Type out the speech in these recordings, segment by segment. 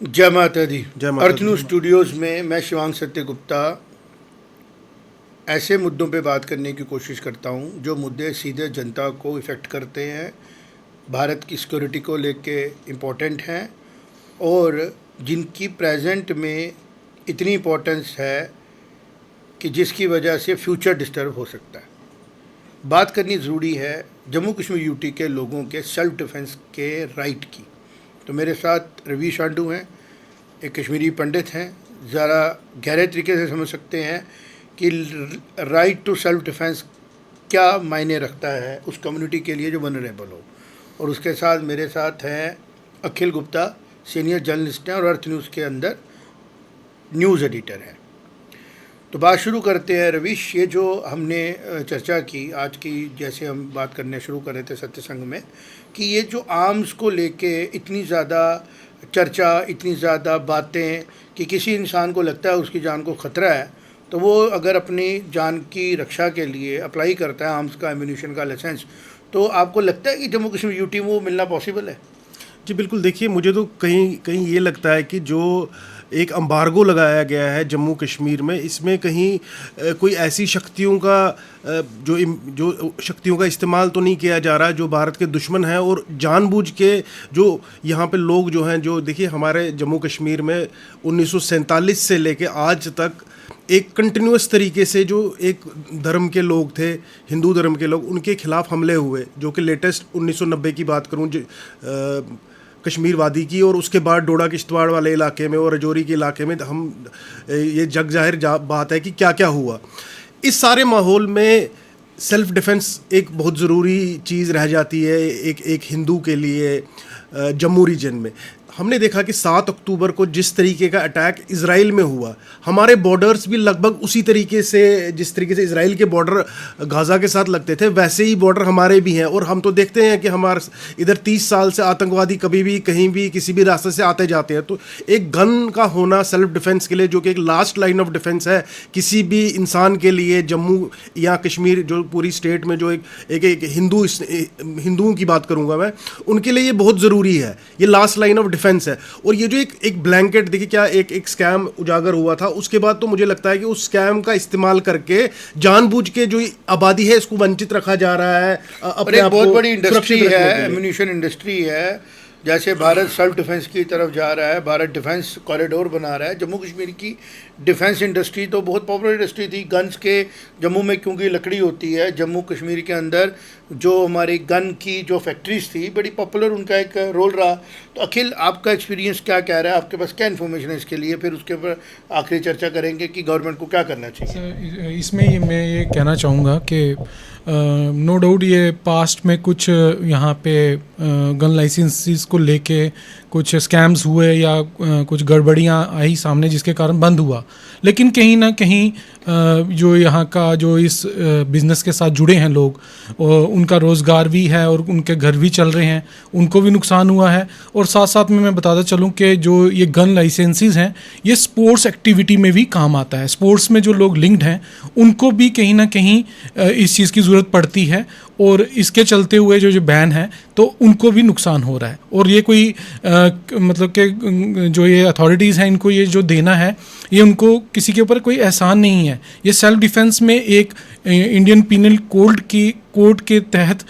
जय माता दी। जय माता अर्थ न्यूज़ स्टूडियोज़ में मैं शिवांग सत्य गुप्ता ऐसे मुद्दों पे बात करने की कोशिश करता हूँ जो मुद्दे सीधे जनता को इफ़ेक्ट करते हैं, भारत की सिक्योरिटी को लेके इम्पोर्टेंट हैं और जिनकी प्रेजेंट में इतनी इम्पोर्टेंस है कि जिसकी वजह से फ्यूचर डिस्टर्ब हो सकता है। बात करनी ज़रूरी है जम्मू कश्मीर यूटी के लोगों के सेल्फ डिफेंस के राइट की। तो मेरे साथ रवि शांडू हैं, एक कश्मीरी पंडित हैं, ज़रा गहरे तरीके से समझ सकते हैं कि राइट टू सेल्फ डिफेंस क्या मायने रखता है उस कम्युनिटी के लिए जो वनरेबल हो। और उसके साथ मेरे साथ हैं अखिल गुप्ता, सीनियर जर्नलिस्ट हैं और अर्थ न्यूज़ के अंदर न्यूज़ एडिटर हैं। तो बात शुरू करते हैं रविश। ये जो हमने चर्चा की आज की, जैसे हम बात करने शुरू कर रहे थे सत्संग में, कि ये जो आर्म्स को लेके इतनी ज़्यादा चर्चा, इतनी ज़्यादा बातें कि किसी इंसान को लगता है उसकी जान को ख़तरा है तो वो अगर अपनी जान की रक्षा के लिए अप्लाई करता है आर्म्स का, एम्यूनिशन का लाइसेंस, तो आपको लगता है कि जम्मू कश्मीर यूटी वो मिलना पॉसिबल है? जी बिल्कुल। देखिए, मुझे तो कहीं कहीं ये लगता है कि जो एक एम्बार्गो लगाया गया है जम्मू कश्मीर में, इसमें कहीं कोई ऐसी शक्तियों का जो शक्तियों का इस्तेमाल तो नहीं किया जा रहा जो भारत के दुश्मन हैं और जानबूझ के जो यहाँ पे लोग जो हैं, जो देखिए हमारे जम्मू कश्मीर में 1947 से लेके आज तक एक कंटिन्यूस तरीके से जो एक धर्म के लोग थे, हिंदू धर्म के लोग, उनके खिलाफ हमले हुए, जो कि लेटेस्ट 1990 की बात करूँ कश्मीर वादी की, और उसके बाद डोडा किश्तवाड़ वाले इलाके में और रजौरी के इलाके में हम ये जग जाहिर बात है कि क्या क्या हुआ। इस सारे माहौल में सेल्फ डिफेंस एक बहुत ज़रूरी चीज़ रह जाती है एक हिंदू के लिए। जम्मू रीजन में हमने देखा कि 7 अक्टूबर को जिस तरीके का अटैक इजराइल में हुआ, हमारे बॉर्डर्स भी लगभग उसी तरीके से, जिस तरीके से इजराइल के बॉर्डर गाज़ा के साथ लगते थे, वैसे ही बॉर्डर हमारे भी हैं। और हम तो देखते हैं कि हमारे इधर 30 साल से आतंकवादी कभी भी कहीं भी किसी भी रास्ते से आते जाते हैं। तो एक गन का होना सेल्फ डिफेंस के लिए, जो कि एक लास्ट लाइन ऑफ डिफेंस है किसी भी इंसान के लिए, जम्मू या कश्मीर जो पूरी स्टेट में जो एक हिंदुओं की बात करूँगा मैं, उनके लिए ये बहुत ज़रूरी है, ये लास्ट लाइन ऑफ डिफेंस है। और ये जो एक ब्लैंकेट, देखिए क्या एक स्कैम उजागर हुआ था, उसके बाद तो मुझे लगता है कि उस स्कैम का इस्तेमाल करके जानबूझ के जो आबादी है इसको वंचित रखा जा रहा है। अपने एक बहुत बड़ी इंडस्ट्री है, एम्यूनिशन इंडस्ट्री है। जैसे भारत सेल्फ डिफेंस की तरफ जा रहा है, भारत डिफेंस कॉरिडोर बना रहा है। जम्मू कश्मीर की डिफेंस इंडस्ट्री तो बहुत पॉपुलर इंडस्ट्री थी। गन्स के जम्मू में क्योंकि लकड़ी होती है, जम्मू कश्मीर के अंदर जो हमारी गन की जो फैक्ट्रीज थी, बड़ी पॉपुलर उनका एक रोल रहा। तो अखिल, आपका एक्सपीरियंस क्या कह रहा है? आपके पास क्या इन्फॉर्मेशन है इसके लिए? फिर उसके ऊपर आखिरी चर्चा करेंगे कि गवर्नमेंट को क्या करना चाहिए। इसमें मैं ये कहना चाहूँगा कि नो डाउट ये पास्ट में कुछ यहाँ पे गन लाइसेंसेस को लेके कुछ स्कैम्स हुए या कुछ गड़बड़ियाँ आई सामने, जिसके कारण बंद हुआ। लेकिन कहीं ना कहीं जो यहाँ का जो इस बिज़नेस के साथ जुड़े हैं लोग, उनका रोज़गार भी है और उनके घर भी चल रहे हैं, उनको भी नुकसान हुआ है। और साथ साथ में मैं बताता चलूँ कि जो ये गन लाइसेंसेस हैं, ये स्पोर्ट्स एक्टिविटी में भी काम आता है। स्पोर्ट्स में जो लोग लिंक्ड हैं उनको भी कहीं ना कहीं इस चीज़ की ज़रूरत पड़ती है, और इसके चलते हुए जो बैन है तो उनको भी नुकसान हो रहा है। और ये कोई मतलब कि जो ये अथॉरिटीज़ हैं, इनको ये जो देना है, ये उनको किसी के ऊपर कोई एहसान नहीं है। ये सेल्फ डिफेंस में एक इंडियन पीनल कोड के तहत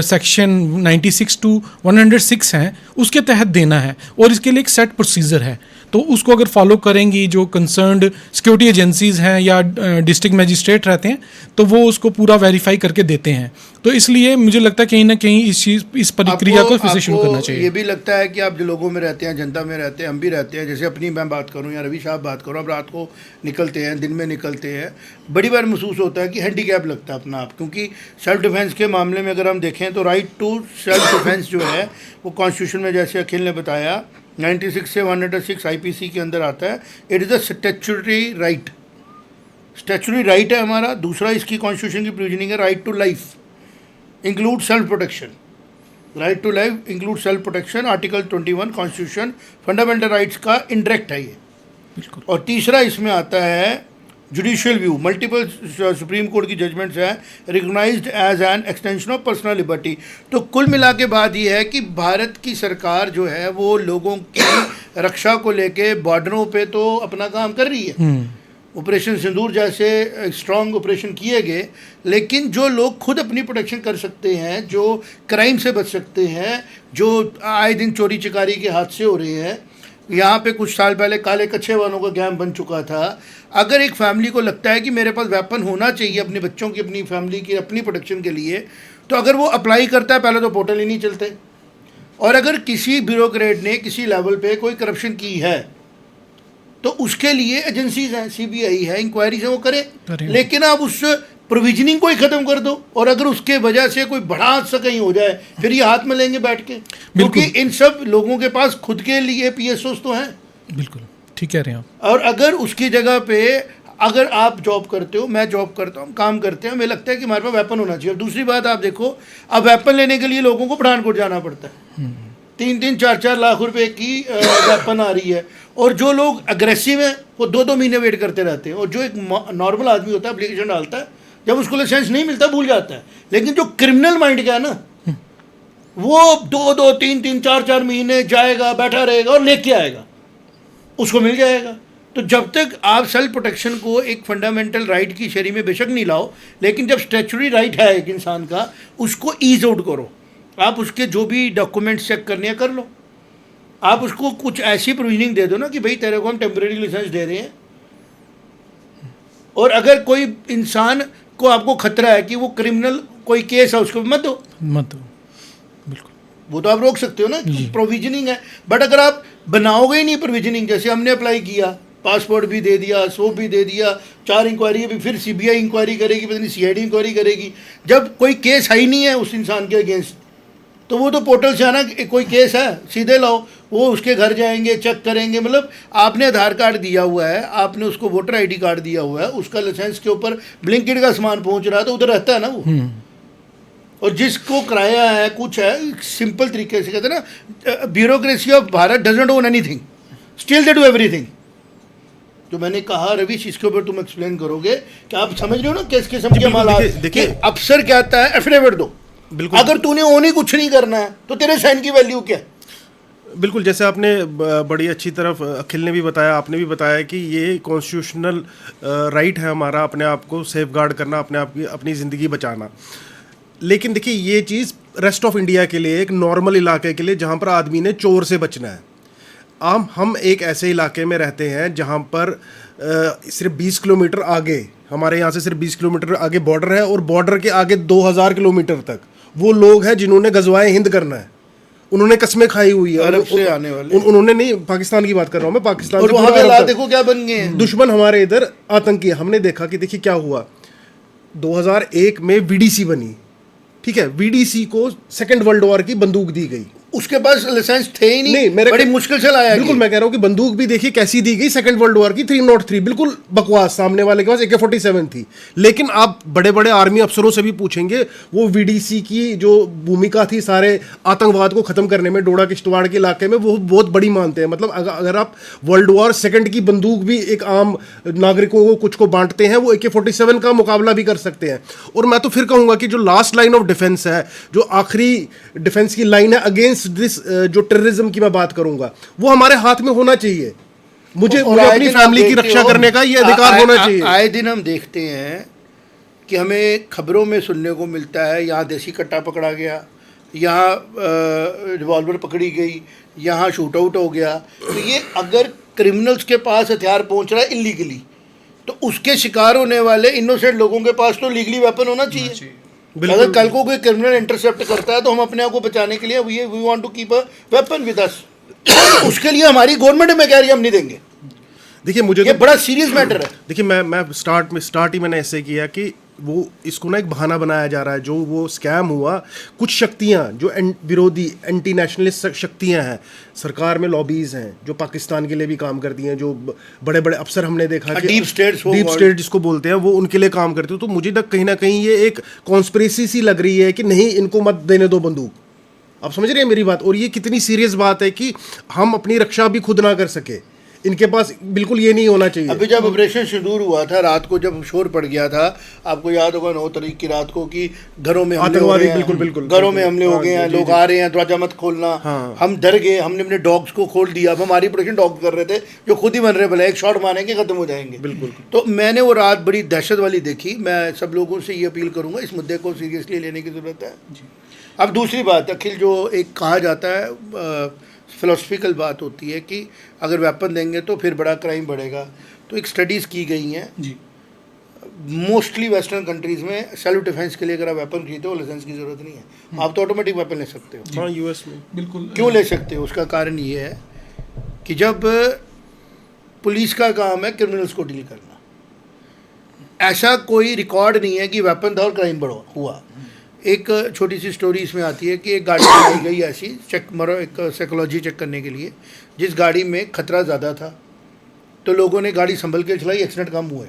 सेक्शन 96 to 106 हैं, उसके तहत देना है और इसके लिए एक सेट प्रोसीजर है। तो उसको अगर फॉलो करेंगी जो कंसर्न्ड सिक्योरिटी एजेंसीज़ हैं या डिस्ट्रिक्ट मजिस्ट्रेट रहते हैं, तो वो उसको पूरा वेरीफाई करके देते हैं। तो इसलिए मुझे लगता है कहीं ना कहीं इस प्रक्रिया को फिर से शुरू करना चाहिए। ये भी लगता है कि आप जो लोगों में रहते हैं, जनता में रहते हैं, हम भी रहते हैं, जैसे अपनी मैं बात करूं या रवि साहब बात करूं, अब रात को निकलते हैं, दिन में निकलते हैं, बड़ी बार महसूस होता है कि हैंडीकैप लगता है अपना आप। क्योंकि सेल्फ डिफेंस के मामले में अगर हम देखें तो राइट टू सेल्फ डिफेंस जो है वो कॉन्स्टिट्यूशन में, जैसे अखिल ने बताया, 96 से 106 IPC के अंदर आता है। It is a statutory right, statutory right है हमारा। दूसरा इसकी कॉन्स्टिट्यूशन की प्रोविजनिंग है right to life include self protection. Right to life include self protection, article 21 constitution fundamental rights का इंडायरेक्ट है ये। और तीसरा इसमें आता है judicial view, multiple supreme court की जजमेंट्स हैं, recognised as an extension of personal liberty. तो कुल मिला के बात यह है कि भारत की सरकार जो है वो लोगों की रक्षा को लेके बॉर्डरों पे तो अपना काम कर रही है। ऑपरेशन सिंदूर जैसे स्ट्रॉन्ग ऑपरेशन किए गए, लेकिन जो लोग खुद अपनी प्रोटेक्शन कर सकते हैं, जो क्राइम से बच सकते हैं, जो आए दिन चोरी चकारी के हादसे हो रहे हैं, यहाँ पे कुछ साल पहले काले कच्छे वालों का गैंग बन चुका था। अगर एक फैमिली को लगता है कि मेरे पास वेपन होना चाहिए अपने बच्चों की, अपनी फैमिली की, अपनी प्रोटेक्शन के लिए, तो अगर वो अप्लाई करता है, पहले तो पोर्टल ही नहीं चलते। और अगर किसी ब्यूरोक्रेट ने किसी लेवल पे कोई करप्शन की है तो उसके लिए एजेंसीज हैं, सीबीआई है, इंक्वायरी है, वो करे। लेकिन आप उस प्रोविजनिंग को ही ख़त्म कर दो, और अगर उसके वजह से कोई बड़ा हादसा कहीं हो जाए फिर ये हाथ में लेंगे बैठ के, क्योंकि इन सब लोगों के पास खुद के लिए पीएसओस तो हैं। बिल्कुल ठीक कह रहे हैं आप। और अगर उसकी जगह पे अगर आप जॉब करते हो, मैं जॉब करता हूँ, काम करते हैं, मुझे लगता है कि हमारे पास वेपन होना चाहिए। और दूसरी बात आप देखो, अब वेपन लेने के लिए लोगों को पठानकोट जाना पड़ता है, 3-4 लाख रुपए की वेपन आ रही है, और जो लोग अग्रेसिव हैं वो 2 महीने वेट करते रहते हैं, और जो एक नॉर्मल आदमी होता है एप्लीकेशन डालता है, जब उसको लाइसेंस नहीं मिलता भूल जाता है। लेकिन जो क्रिमिनल माइंड का है ना, वो 2-2, 3-3, 4-4 महीने जाएगा, बैठा रहेगा और लेके आएगा, उसको मिल जाएगा। तो जब तक आप सेल्फ प्रोटेक्शन को एक फंडामेंटल राइट की शरी में बेशक नहीं लाओ, लेकिन जब स्टैच्यूटरी राइट है एक इंसान का, उसको ईज आउट करो। आप उसके जो भी डॉक्यूमेंट्स चेक करने हैं कर लो, आप उसको कुछ ऐसी प्रोविजनिंग दे दो ना कि भाई तेरे को हम टेम्परेरी लाइसेंस दे रहे हैं, और अगर कोई इंसान को आपको खतरा है कि वो क्रिमिनल कोई केस है, उसको मत दो। बिल्कुल, वो तो आप रोक सकते हो ना, प्रोविजनिंग है। बट अगर आप बनाओगे ही नहीं प्रोविजनिंग, जैसे हमने अप्लाई किया, पासपोर्ट भी दे दिया, सोप भी दे दिया, 4 इंक्वायरी भी, फिर सीबीआई इंक्वायरी करेगी, पता नहीं सीआईडी इंक्वायरी करेगी, जब कोई केस है ही नहीं है उस इंसान के अगेंस्ट, तो वो तो पोर्टल से आना, कोई केस है सीधे लाओ, वो उसके घर जाएंगे, चेक करेंगे। मतलब आपने आधार कार्ड दिया हुआ है, आपने उसको वोटर आईडी कार्ड दिया हुआ है, उसका लाइसेंस के ऊपर ब्लिंकिट का सामान पहुंच रहा है, तो उधर रहता है ना वो। और जिसको किराया है, कुछ है, सिंपल तरीके से कहते हैं ना, bureaucracy of Bharat doesn't own anything, still they do everything. जो मैंने कहा रविश, इसके ऊपर तुम एक्सप्लेन करोगे कि आप समझ रहे हो ना किस किस्म के मामला। देखिए अफसर कहता है एफिडेविट दो, बिल्कुल, अगर तूने ओन ही कुछ नहीं करना है तो तेरे साइन की वैल्यू क्या है? बिल्कुल, जैसे आपने बड़ी अच्छी तरफ अखिल ने भी बताया, आपने भी बताया कि ये कॉन्स्टिट्यूशनल राइट है हमारा अपने आप को सेफ गार्ड करना, अपने आप की अपनी ज़िंदगी बचाना। लेकिन देखिए ये चीज़ रेस्ट ऑफ इंडिया के लिए, एक नॉर्मल इलाके के लिए जहाँ पर आदमी ने चोर से बचना है, हम एक ऐसे इलाके में रहते हैं जहाँ पर सिर्फ 20 किलोमीटर आगे, हमारे यहाँ से सिर्फ 20 किलोमीटर आगे बॉर्डर है, और बॉर्डर के आगे 2000 किलोमीटर तक वो लोग हैं जिन्होंने गजवाए हिंद करना है, उन्होंने कस्में खाई हुई है अरब से आने वाले, उन्होंने नहीं, पाकिस्तान की बात कर रहा हूँ मैं, पाकिस्तान और वहाँ पे देखो क्या बन गए हैं दुश्मन हमारे इधर आतंकी। हमने देखा कि देखिए क्या हुआ, 2001 में वीडीसी बनी, ठीक है, वीडीसी को सेकंड वर्ल्ड वॉर की बंदूक दी गई, उसके पास लाइसेंस थे ही नहीं, बड़ी मुश्किल से लाया। बिल्कुल, मैं कह रहा हूँ कि बंदूक भी देखिए कैसी दी गई, सेकंड वर्ल्ड वॉर की 303, बिल्कुल बकवास, सामने वाले के पास AK-47 थी। लेकिन आप बड़े बड़े आर्मी अफसरों से भी पूछेंगे, वो वीडीसी की जो भूमिका थी सारे आतंकवाद को खत्म करने में, डोडा किश्तवाड़ के इलाके में, वो बहुत बड़ी मानते हैं। मतलब अगर आप वर्ल्ड वॉर सेकंड की बंदूक भी एक आम नागरिकों को कुछ को बांटते हैं, वो AK-47 का मुकाबला भी कर सकते हैं। और मैं तो फिर कहूँगा कि जो लास्ट लाइन ऑफ डिफेंस है, जो आखिरी डिफेंस की लाइन है अगेंस्ट दिस, जो टेररिज्म की मैं बात करूंगा, वो हमारे हाथ में होना चाहिए। मुझे अपनी फैमिली की रक्षा करने का ये अधिकार होना चाहिए। आए दिन हम देखते हैं कि हमें खबरों में सुनने को मिलता है, यहाँ देसी कट्टा पकड़ा गया, यहाँ रिवॉल्वर पकड़ी गई, यहाँ शूट आउट हो गया। तो ये अगर क्रिमिनल्स के पास हथियार पहुँच रहा है इलीगली, तो उसके शिकार होने वाले इनोसेंट लोगों के पास तो लीगली वेपन होना चाहिए। अगर कल को कोई क्रिमिनल इंटरसेप्ट करता है तो हम अपने आप को बचाने के लिए we want to keep a weapon with us, उसके लिए हमारी गवर्नमेंट में कह रही है हम नहीं देंगे। देखिए मुझे ये बड़ा सीरियस मैटर है। देखिए मैं स्टार्ट ही मैंने ऐसे किया कि वो इसको ना एक बहाना बनाया जा रहा है, जो वो स्कैम हुआ, कुछ शक्तियाँ जो विरोधी एंटी नेशनलिस्ट शक्तियाँ हैं, सरकार लॉबीज़ हैं जो पाकिस्तान के लिए भी काम करती हैं, जो बड़े बड़े अफसर हमने देखा कि डीप स्टेट जिसको बोलते हैं, वो उनके लिए काम करते हो। तो मुझे तक कहीं ना कहीं ये एक कॉन्स्पिरेसी सी लग रही है कि नहीं, इनको मत देने दो बंदूक। आप समझ रहे हैं मेरी बात? और ये कितनी सीरियस बात है कि हम अपनी रक्षा भी खुद ना कर सके। इनके पास बिल्कुल ये नहीं होना चाहिए। अभी जब ऑपरेशन सिंदूर हुआ था, रात को जब शोर पड़ गया था, आपको याद होगा 9 तारीख की रात को कि घरों में हमले हो आतंकवादी, गए हैं, बिल्कुल बिल्कुल घरों में हमले हो गए हैं, जी, लोग जी। आ रहे हैं, दरवाजा मत खोलना। हाँ। हम डर गए, हमने अपने डॉग्स को खोल दिया। अब हमारी प्रोडक्शन डॉग कर रहे थे जो खुद ही वनरेबल है, एक शॉट मारेंगे खत्म हो जाएंगे। बिल्कुल। तो मैंने वो रात बड़ी दहशत वाली देखी। मैं सब लोगों से ये अपील करूंगा, इस मुद्दे को सीरियसली लेने की ज़रूरत है। अब दूसरी बात, अखिल, जो एक कहा जाता है फिलोसफिकल बात होती है कि अगर वेपन देंगे तो फिर बड़ा क्राइम बढ़ेगा। तो एक स्टडीज़ की गई हैं, जी मोस्टली वेस्टर्न कंट्रीज़ में सेल्फ डिफेंस के लिए अगर आप वेपन खरीदते हो लाइसेंस की ज़रूरत नहीं है, आप तो ऑटोमेटिक वेपन ले सकते हो। हाँ, यूएस में बिल्कुल। क्यों ले सकते हो? उसका कारण ये है कि जब पुलिस का काम है क्रिमिनल्स को डील करना, ऐसा कोई रिकॉर्ड नहीं है कि वेपन था और क्राइम बढ़ा हुआ। एक छोटी सी स्टोरी इसमें आती है कि एक गाड़ी बनाई गई ऐसी एक साइकोलॉजी चेक करने के लिए, जिस गाड़ी में खतरा ज़्यादा था, तो लोगों ने गाड़ी संभल के चलाई, एक्सीडेंट कम हुए।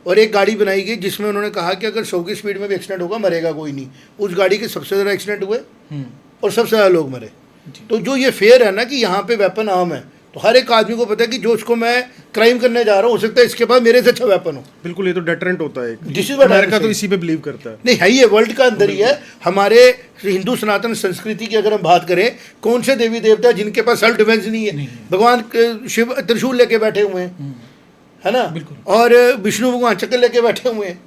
और एक गाड़ी बनाई गई जिसमें उन्होंने कहा कि अगर 100 की स्पीड में भी एक्सीडेंट होगा मरेगा कोई नहीं। उस गाड़ी के सबसे ज़्यादा एक्सीडेंट हुए और सबसे ज़्यादा लोग मरे। तो जो ये फेयर है ना कि यहाँ पे वेपन आम है, तो हर एक आदमी को पता है कि जो उसको मैं क्राइम करने जा रहा हूँ, हो सकता है इसके पास मेरे से अच्छा वेपन हो। बिल्कुल, ये तो डेटरेंट होता है। This is what America I'm तो saying. इसी पे बिलीव करता है। नहीं है, ये वर्ल्ड का अंदर ही है। हमारे हिंदू सनातन संस्कृति की अगर हम बात करें, कौन से देवी देवता जिनके पास सेल्फ डिफेंस नहीं है? भगवान शिव त्रिशूल लेके बैठे हुए हैं, है ना? और विष्णु भगवान चक्र लेके बैठे हुए हैं।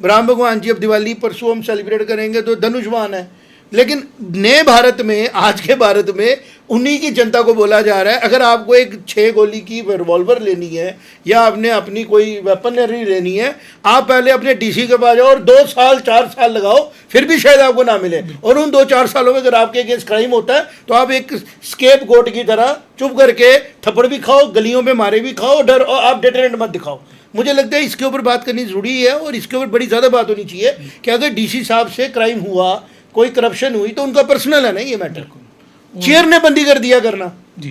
राम भगवान जी, अब दिवाली परसों हम सेलिब्रेट करेंगे तो धनुषवान है। लेकिन नए भारत में, आज के भारत में, उन्हीं की जनता को बोला जा रहा है अगर आपको एक 6 गोली की रिवॉल्वर लेनी है या आपने अपनी कोई वेपनरी लेनी है, आप पहले अपने डीसी के पास जाओ और 2 साल 4 साल लगाओ, फिर भी शायद आपको ना मिले। और उन 2-4 सालों में अगर आपके अगेंस्ट क्राइम होता है तो आप एक स्केप गोट की तरह चुप करके थप्पड़ भी खाओ, गलियों में मारे भी खाओ, डर, और आप डेटरेंट मत दिखाओ। मुझे लगता है इसके ऊपर बात करनी ज़रूरी है और इसके ऊपर बड़ी ज़्यादा बात होनी चाहिए कि अगर डीसी साहब से क्राइम हुआ, कोई करप्शन हुई, तो उनका पर्सनल है ना ये मैटर। चेयर ने बंदी कर दिया करना जी,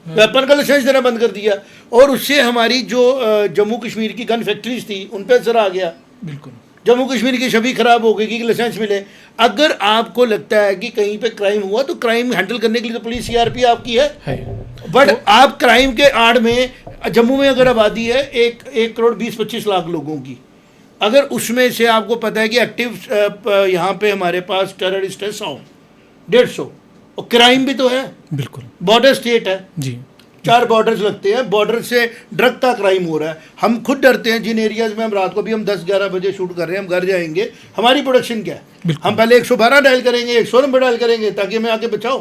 वेपन का लाइसेंस देना बंद कर दिया, और उससे हमारी जो जम्मू कश्मीर की गन फैक्ट्रीज थी उन पर असर आ गया। बिल्कुल। जम्मू कश्मीर की छवि खराब हो गई कि लाइसेंस मिले। अगर आपको लगता है कि कहीं पे क्राइम हुआ तो क्राइम हैंडल करने के लिए तो पुलिस सीआरपी आपकी है। बट आप क्राइम के आड़ में, जम्मू में अगर आबादी है 1 करोड़ 20-25 लाख लोगों की, अगर उसमें से आपको पता है कि एक्टिव यहाँ पे हमारे पास टेररिस्ट है 100-150, और क्राइम भी तो है, बिल्कुल। बॉर्डर स्टेट है जी 4 बॉर्डर्स लगते हैं, बॉर्डर से ड्रग का क्राइम हो रहा है। हम खुद डरते हैं जिन एरियाज में हम रात को भी हम 10-11 बजे शूट कर रहे हैं, हम घर जाएंगे, हमारी प्रोडक्शन क्या है? हम पहले 112 डायल करेंगे, 100 नंबर डायल करेंगे ताकि हमें आके बचाओ।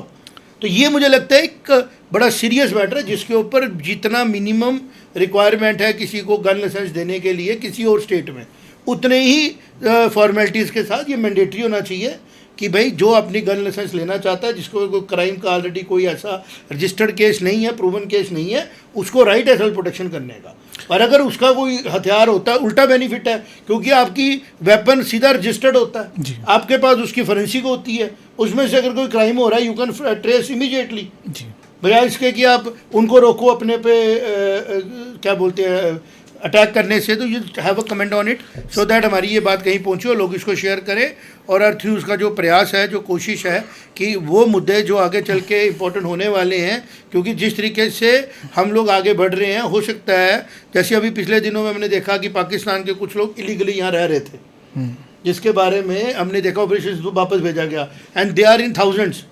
तो ये मुझे लगता है एक बड़ा सीरियस मैटर है जिसके ऊपर जितना मिनिमम रिक्वायरमेंट है किसी को गन लाइसेंस देने के लिए किसी और स्टेट में, उतने ही फॉर्मेलिटीज़ के साथ ये मैंडेटरी होना चाहिए कि भाई जो अपनी गन लाइसेंस लेना चाहता है, जिसको कोई क्राइम का ऑलरेडी कोई ऐसा रजिस्टर्ड केस नहीं है, प्रूवन केस नहीं है, उसको राइट है सेल्फ प्रोटेक्शन करने का। और अगर उसका कोई हथियार होता है, उल्टा बेनिफिट है, क्योंकि आपकी वेपन सीधा रजिस्टर्ड होता है, आपके पास उसकी फॉरेंसिक होती है, उसमें से अगर कोई क्राइम हो रहा है यू कैन ट्रेस इमीडिएटली। बजाय इसके कि आप उनको रोको अपने पे क्या बोलते हैं अटैक करने से। तो you have a comment on it so that हमारी ये बात कहीं पहुंचे और लोग इसको शेयर करें। और अर्थ न्यूज़ का जो प्रयास है, जो कोशिश है कि वो मुद्दे जो आगे चल के इम्पोर्टेंट होने वाले हैं, क्योंकि जिस तरीके से हम लोग आगे बढ़ रहे हैं, हो सकता है जैसे अभी पिछले दिनों में हमने देखा कि पाकिस्तान के कुछ लोग इलीगली यहाँ रह रहे थे, जिसके बारे में हमने देखा ऑपरेशन सिंदूर वापस भेजा गया, and they are in thousands,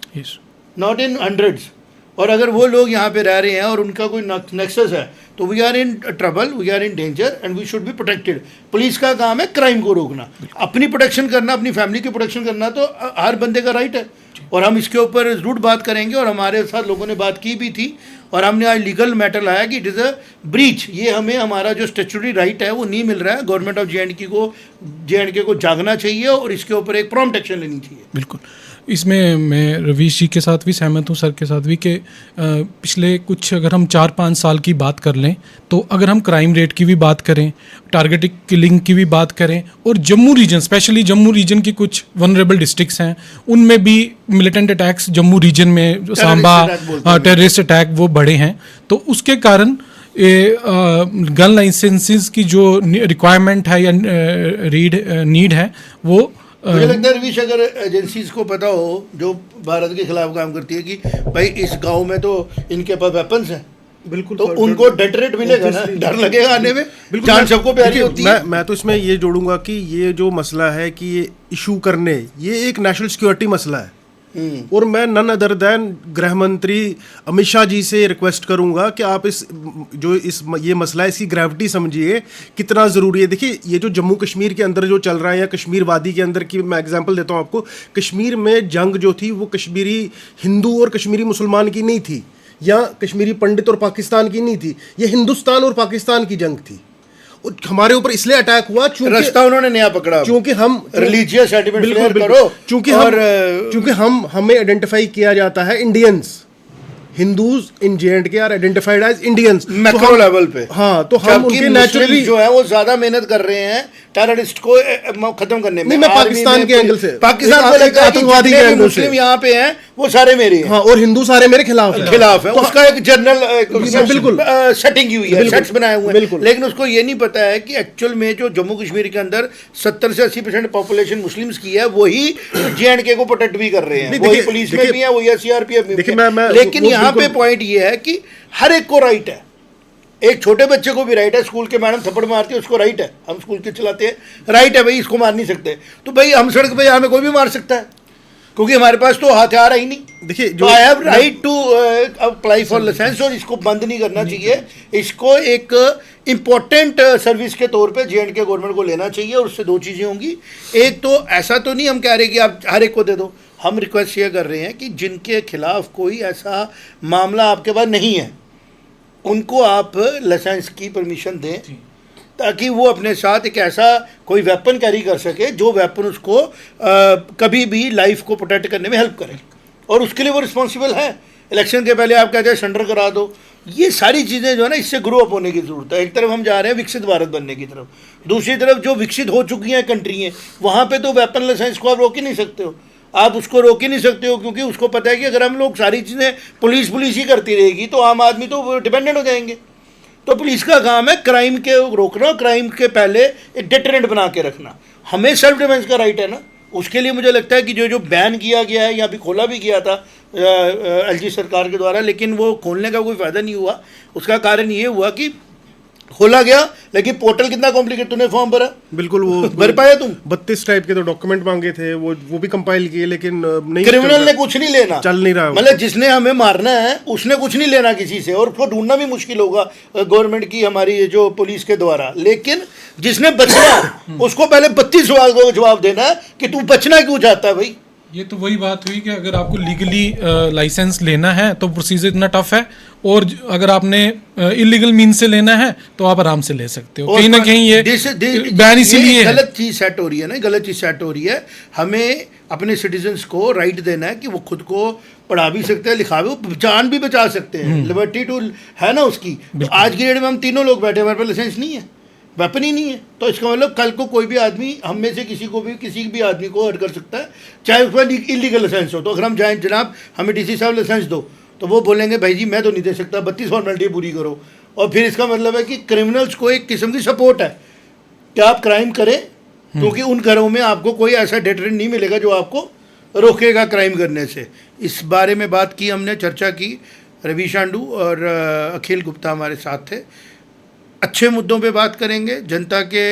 not in hundreds. और अगर वो लोग यहाँ पे रह रहे हैं और उनका कोई नेक्सस है तो we are in trouble, we are in danger and we should be protected. Police का काम है क्राइम को रोकना, अपनी प्रोटेक्शन करना, अपनी फैमिली की प्रोटेक्शन करना तो हर बंदे का राइट है। और हम इसके ऊपर ज़रूर बात करेंगे, और हमारे साथ लोगों ने बात की भी थी, और हमने आज लीगल मैटर लाया कि इट इज़ अ ब्रीच। ये हमें हमारा जो स्टेचुटरी राइट है वो नहीं मिल रहा है। गवर्नमेंट ऑफ जे.एंड.के को जागना चाहिए और इसके ऊपर एक प्रॉम्प्ट एक्शन लेनी चाहिए। बिल्कुल। इसमें मैं रवीश जी के साथ भी सहमत हूँ, सर के साथ भी, कि पिछले कुछ अगर हम 4-5 साल की बात कर लें तो अगर हम क्राइम रेट की भी बात करें, टारगेटेड किलिंग की भी बात करें, और Jammu region, specially Jammu region की कुछ वनरेबल डिस्ट्रिक्ट्स हैं उनमें भी मिलिटेंट अटैक्स जम्मू रीजन में, जो सांबा टेररिस्ट अटैक, वो बढ़े हैं। तो उसके कारण गन लाइसेंसेस की जो रिक्वायरमेंट है या नीड है वो मुझे लगता है रवीश, अगर एजेंसीज को पता हो जो भारत के खिलाफ काम करती है कि भाई इस गांव में तो इनके पास वेपन्स हैं, बिल्कुल, तो सर, उनको डेटरेट मिलेगा ना, डर लगेगा आने में। बिल्कुल, जान मैं- सबको प्यारी देखिए, होती है। मैं तो इसमें ये जोड़ूंगा कि ये जो मसला है कि ये इशू करने, ये एक नेशनल सिक्योरिटी मसला है। और मैं नन अदर देन गृह मंत्री अमित शाह जी से रिक्वेस्ट करूंगा कि आप ये मसला है, इसकी ग्रेविटी समझिए कितना ज़रूरी है। देखिए, ये जो जम्मू कश्मीर के अंदर जो चल रहा है या कश्मीर वादी के अंदर की, मैं एग्जांपल देता हूं आपको। कश्मीर में जंग जो थी वो कश्मीरी हिंदू और कश्मीरी मुसलमान की नहीं थी, या कश्मीरी पंडित और पाकिस्तान की नहीं थी, ये हिंदुस्तान और पाकिस्तान की जंग थी। और हमारे ऊपर इसलिए अटैक हुआ रास्ता उन्होंने नया पकड़ा, क्योंकि हम रिलीजियस सेंटिमेंट बिल्कुल, क्लियर बिल्कुल। करो। क्योंकि हमें आइडेंटिफाई किया जाता है Indians, Hindus in J&K are identified as Indians macro level पे। हाँ, तो हम उनके नेचुरली जो है वो ज्यादा मेहनत कर रहे हैं टेररिस्ट को खत्म करने में। नहीं, मैं आर्मी पाकिस्तान में, के एंगल से, पाकिस्तान एक को लगता है कि आतंकवादी जितने के भी एंगल मुस्लिम से। यहाँ पे हैं वो सारे मेरे हैं। हाँ, और हिंदू सारे मेरे खिलाफ खिलाफ है। उसका एक जनरल बिल्कुल। सेटिंग हुई है, सेट्स बनाए हुए हैं। बिल्कुल। लेकिन उसको ये नहीं पता है कि एक्चुअल में जो जम्मू कश्मीर के अंदर 70 से 80% पॉपुलेशन मुस्लिम्स की है, वही J&K को प्रोटेक्ट भी कर रहे हैं। वही पुलिस में भी है, वही CRPF में भी है। लेकिन यहाँ पे पॉइंट ये है कि हर एक को राइट है, एक छोटे बच्चे को भी राइट है। स्कूल के मैडम थप्पड़ मारती है, उसको राइट है। हम स्कूल के चलाते हैं, राइट है भाई, इसको मार नहीं सकते। तो भाई हम सड़क पे हमें कोई भी मार सकता है, क्योंकि हमारे पास तो हथियार है ही नहीं। देखिए, जो I have right to apply for licence, और इसको बंद नहीं करना चाहिए। इसको एक इम्पोर्टेंट सर्विस के तौर पे J&K गवर्नमेंट को लेना चाहिए। और उससे दो चीज़ें होंगी। एक तो ऐसा तो नहीं हम कह रहे कि आप हर एक को दे दो, हम रिक्वेस्ट ये कर रहे हैं कि जिनके खिलाफ कोई ऐसा मामला आपके पास नहीं है, उनको आप लाइसेंस की परमिशन दें, ताकि वो अपने साथ एक ऐसा कोई वेपन कैरी कर सके जो वेपन उसको कभी भी लाइफ को प्रोटेक्ट करने में हेल्प करे। और उसके लिए वो रिस्पॉन्सिबल है। इलेक्शन के पहले आप कहते हैं सरेंडर करा दो। ये सारी चीज़ें जो है ना, इससे ग्रो अप होने की ज़रूरत है। एक तरफ हम जा रहे हैं विकसित भारत बनने की तरफ, दूसरी तरफ जो विकसित हो चुकी हैं कंट्री हैं, वहाँ पे तो वेपन लाइसेंस को आप रोक ही नहीं सकते हो। आप उसको रोक ही नहीं सकते हो, क्योंकि उसको पता है कि अगर हम लोग सारी चीज़ें पुलिस ही करती रहेगी तो आम आदमी तो डिपेंडेंट हो जाएंगे। तो पुलिस का काम है क्राइम के रोकना, क्राइम के पहले एक डेटरेंट बना के रखना। हमें सेल्फ डिफेंस का राइट है ना। उसके लिए मुझे लगता है कि जो बैन किया गया है, या अभी खोला भी गया था LG सरकार के द्वारा, लेकिन वो खोलने का कोई फ़ायदा नहीं हुआ। उसका कारण ये हुआ कि खोला गया, लेकिन पोर्टल कितना कॉम्प्लिकेट, तूने फॉर्म भरा? बिल्कुल, वो भर पाया तुम? 32 टाइप के तो डॉक्यूमेंट मांगे थे, वो भी कंपाइल किए, लेकिन नहीं, क्रिमिनल ने कुछ नहीं लेना, चल नहीं रहा। मतलब जिसने हमें मारना है उसने कुछ नहीं लेना किसी से, और उसको ढूंढना भी मुश्किल होगा गवर्नमेंट की, हमारी जो पुलिस के द्वारा। लेकिन जिसने बचना उसको पहले 32 सवाल को जवाब देना है कि तू बचना क्यों चाहता है भाई। ये तो वही बात हुई कि अगर आपको लीगली लाइसेंस लेना है तो प्रोसीजर इतना टफ है, और अगर आपने इलीगल मीन से लेना है तो आप आराम से ले सकते हो। कहीं ना कहीं ये बैन इसीलिए गलत चीज़ सेट हो रही है ना, गलत चीज़ सेट हो रही है। हमें अपने सिटीजन्स को राइट देना है कि वो खुद को पढ़ा भी सकते हैं, लिखा भी, जान भी बचा सकते हैं। लिबर्टी टू है ना उसकी। तो आज की डेट में हम तीनों लोग बैठे, हमारे पास लाइसेंस नहीं है, वेपन ही नहीं है। तो इसका मतलब कल को कोई भी आदमी हम में से किसी भी आदमी को हर्ट कर सकता है, चाहे उस पर इलीगल लाइसेंस हो। तो अगर हम जाएँ जनाब हमें DC साहब लाइसेंस दो, तो वो बोलेंगे भाई जी मैं तो नहीं दे सकता, 32 फॉर्मेलिटी पूरी करो। और फिर इसका मतलब है कि क्रिमिनल्स को एक किस्म की सपोर्ट है कि आप क्राइम करें, क्योंकि उन घरों में आपको कोई ऐसा डेटरेंट नहीं मिलेगा जो आपको रोकेगा क्राइम करने से। इस बारे में बात की हमने, चर्चा की। रवि शांडू और अखिल गुप्ता हमारे साथ थे। अच्छे मुद्दों पे बात करेंगे, जनता के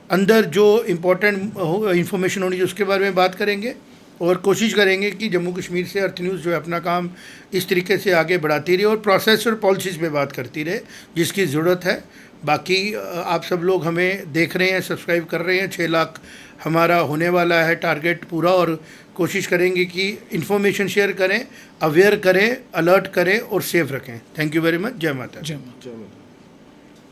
अंदर जो इम्पोर्टेंट इंफॉर्मेशन होनी चाहिए उसके बारे में बात करेंगे, और कोशिश करेंगे कि जम्मू कश्मीर से अर्थ न्यूज़ जो है अपना काम इस तरीके से आगे बढ़ाती रहे और प्रोसेस और पॉलिसीज़ पे बात करती रहे जिसकी ज़रूरत है। बाकी आप सब लोग हमें देख रहे हैं, सब्सक्राइब कर रहे हैं। 6 लाख हमारा होने वाला है टारगेट पूरा, और कोशिश करेंगे कि इन्फॉर्मेशन शेयर करें, अवेयर करें, अलर्ट करें और सेफ रखें। Thank you very much. जय माता। जय माता।